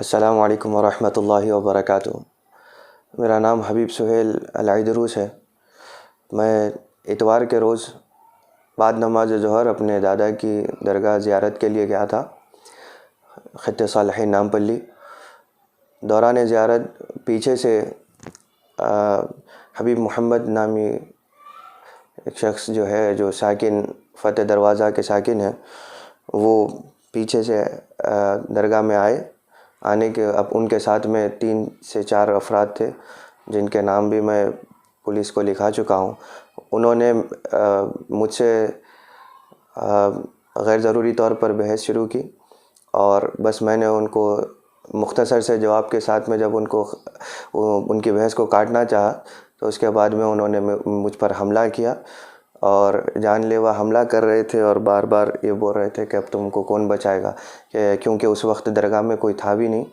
अस्सलामु अलैकुम वरहमतुल्लाहि वबरकातुहू। मेरा नाम हबीब सुहेल अल-आइदरूस है। मैं इतवार के रोज़ बाद नमाज ज़ोहर अपने दादा की दरगाह ज़ियारत के लिए गया था, ख़ित्ते सालिहीन नामपल्ली। दौरान ज़ियारत पीछे से हबीब मोहम्मद नामी एक शख्स जो साकिन फ़तेह दरवाज़ा के साकिन हैं, वो पीछे से दरगाह में आने के अब उनके साथ में 3 से 4 अफराद थे, जिनके नाम भी मैं पुलिस को लिखा चुका हूँ। उन्होंने मुझसे गैर ज़रूरी तौर पर बहस शुरू की और बस मैंने उनको मुख्तसर से जवाब के साथ में जब उनकी बहस को काटना चाहा, तो उसके बाद में उन्होंने मुझ पर हमला किया और जानलेवा हमला कर रहे थे और बार बार ये बोल रहे थे कि अब तुमको कौन बचाएगा, क्योंकि उस वक्त दरगाह में कोई था भी नहीं।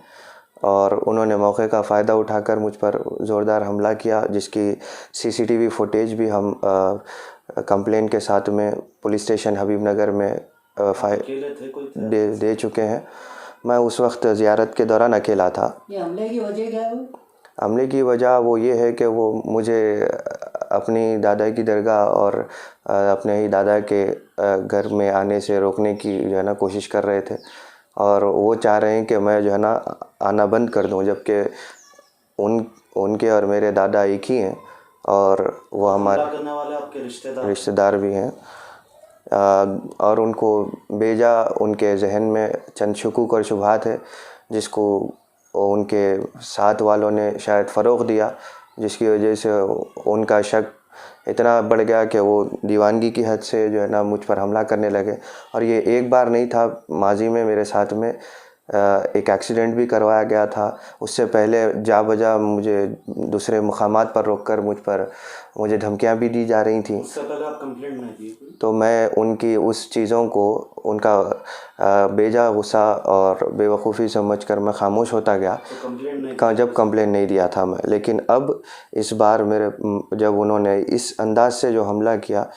और उन्होंने मौके का फ़ायदा उठाकर मुझ पर ज़ोरदार हमला किया, जिसकी सीसीटीवी फुटेज भी हम कंप्लेन के साथ में पुलिस स्टेशन हबीबनगर में दे चुके हैं। मैं उस वक्त ज़ियारत के दौरान अकेला था। ये हमले की वजह क्या है? हमले की वजह वो ये है कि वो मुझे अपनी दादा की दरगाह और अपने ही दादा के घर में आने से रोकने की कोशिश कर रहे थे, और वो चाह रहे हैं कि मैं आना बंद कर दूं, जबकि उनके और मेरे दादा एक ही हैं और वो हमारे करने वाले आपके रिश्तेदार भी हैं। और उनको बेजा उनके जहन में चंद शुकूक और शुबहात है, जिसको उनके साथ वालों ने शायद फ़रोग़ दिया, जिसकी वजह से उनका शक इतना बढ़ गया कि वो दीवानगी की हद से मुझ पर हमला करने लगे। और ये एक बार नहीं था, माजी में मेरे साथ में एक एक्सीडेंट भी करवाया गया था। उससे पहले जा बजा मुझे दूसरे मुकामात पर रोककर मुझे धमकियां भी दी जा रही थी। उससे पहले आप कंप्लेंट नहीं दी? तो मैं उनकी उस चीज़ों को उनका बेजा गुस्सा और बेवकूफ़ी समझकर मैं खामोश होता गया। जब कंप्लेंट नहीं दिया था मैं, लेकिन अब इस बार जब उन्होंने इस अंदाज से जो हमला किया,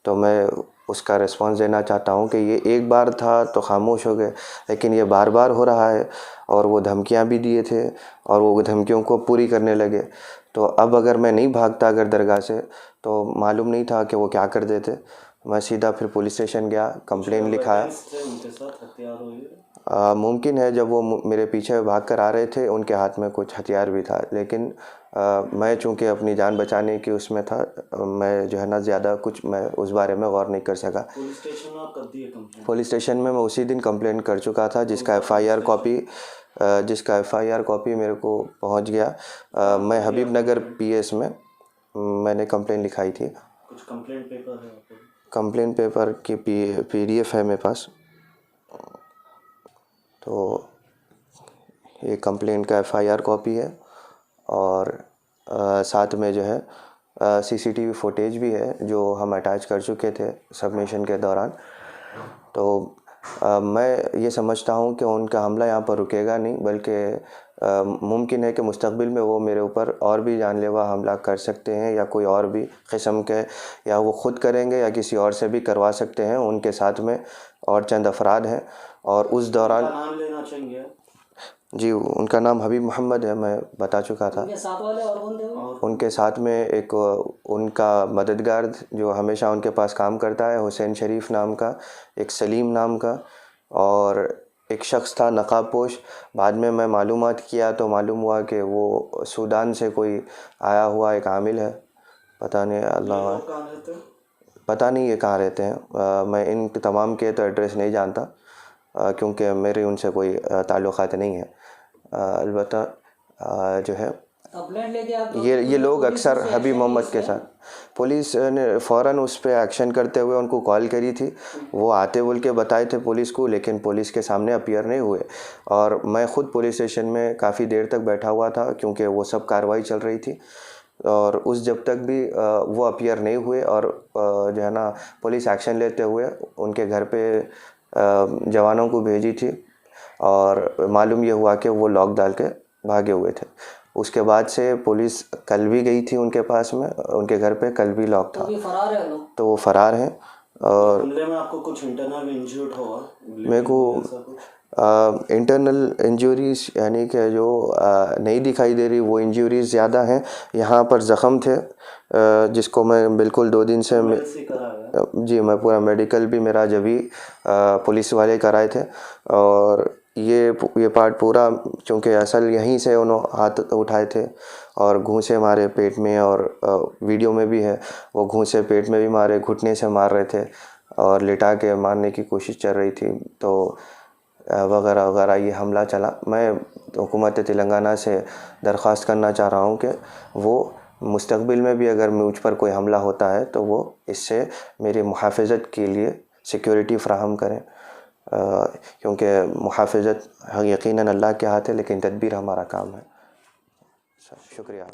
तो मैं उसका रिस्पांस देना चाहता हूँ कि ये एक बार था तो खामोश हो गए, लेकिन ये बार बार हो रहा है। और वो धमकियाँ भी दिए थे और वो धमकियों को पूरी करने लगे। तो अब अगर मैं नहीं भागता अगर दरगाह से, तो मालूम नहीं था कि वो क्या कर देते। मैं सीधा फिर पुलिस स्टेशन गया, कंप्लेन लिखाया। मुमकिन है जब वो मेरे पीछे भाग कर आ रहे थे, उनके हाथ में कुछ हथियार भी था, लेकिन मैं चूँकि अपनी जान बचाने की उसमें था, मैं ज़्यादा कुछ मैं उस बारे में गौर नहीं कर सका। पुलिस स्टेशन में आप कब दिए कंप्लेंट? पुलिस स्टेशन में मैं उसी दिन कंप्लेंट कर चुका था, जिसका एफआईआर कॉपी मेरे को पहुंच गया। मैं हबीबनगर पीएस में मैंने कंप्लेंट लिखाई थी। कुछ कंप्लेंट पेपर है आपको? कंप्लेंट पेपर की पीडीएफ है मेरे पास। तो ये कंप्लेंट का एफआईआर कॉपी है और साथ में सीसीटीवी फुटेज भी है, जो हम अटैच कर चुके थे सबमिशन के दौरान। तो मैं ये समझता हूँ कि उनका हमला यहाँ पर रुकेगा नहीं, बल्कि मुमकिन है कि मुस्तक़बिल में वो मेरे ऊपर और भी जानलेवा हमला कर सकते हैं, या कोई और भी किस्म के, या वो ख़ुद करेंगे या किसी और से भी करवा सकते हैं। उनके साथ में और चंद अफराद हैं, और उस दौरान नाम लेना चाहेंगे? जी, उनका नाम हबीब मोहम्मद है, मैं बता चुका था। उनके साथ वाले और कौन थे? उनके साथ में एक उनका मददगार जो हमेशा उनके पास काम करता है, हुसैन शरीफ नाम का, एक सलीम नाम का, और एक शख्स था नकाबपोश। बाद में मैं मालूमात किया तो मालूम हुआ कि वो सूडान से कोई आया हुआ एक आमिल है। पता नहीं, अल्लाह पता नहीं ये कहाँ रहते हैं। मैं इन तमाम के तो एड्रेस नहीं जानता, क्योंकि मेरे उनसे कोई ताल्लुक़ात नहीं है। अलबत्ता ये लोग अक्सर हबीब मोहम्मद के साथ, पुलिस ने फ़ौरन उस पर एक्शन करते हुए उनको कॉल करी थी। वो आते बोल के बताए थे पुलिस को, लेकिन पुलिस के सामने अपीयर नहीं हुए। और मैं ख़ुद पुलिस स्टेशन में काफ़ी देर तक बैठा हुआ था, क्योंकि वो सब कार्रवाई चल रही थी। और जब तक भी वो अपीयर नहीं हुए और पुलिस एक्शन लेते हुए उनके घर पे जवानों को भेजी थी, और मालूम ये हुआ कि वो लॉक डाल के भागे हुए थे। उसके बाद से पुलिस कल भी गई थी उनके पास में, उनके घर पे कल भी लॉक था। तो वो फ़रार हैं। और हमले में आपको कुछ इंटरनल इंजर्ड हुआ? मेरे को इंटरनल इंजरीज यानी कि जो नहीं दिखाई दे रही वो इंजरीज ज़्यादा हैं। यहाँ पर ज़ख़म थे जिसको मैं बिल्कुल 2 दिन से मेडिसिन कराया है। जी मैं पूरा मेडिकल भी मेरा जब भी पुलिस वाले कराए थे। और ये पार्ट पूरा चूँकि असल यहीं से उन्होंने हाथ उठाए थे और घूंसे मारे पेट में, और वीडियो में भी है वो घूंसे पेट में भी मारे, घुटने से मार रहे थे और लिटा के मारने की कोशिश चल रही थी, तो वगैरह वगैरह ये हमला चला। मैं हुकूमत तेलंगाना से दरख्वास्त करना चाह रहा हूँ कि वो मुस्तक़बिल में भी अगर मुझ पर कोई हमला होता है तो वो इससे मेरी मुहाफ़िज़त के लिए सिक्योरिटी फ़राहम करें, क्योंकि मुहाफ़िज़त यकीनन अल्लाह के हाथ है, लेकिन तदबीर हमारा काम है। शुक्रिया।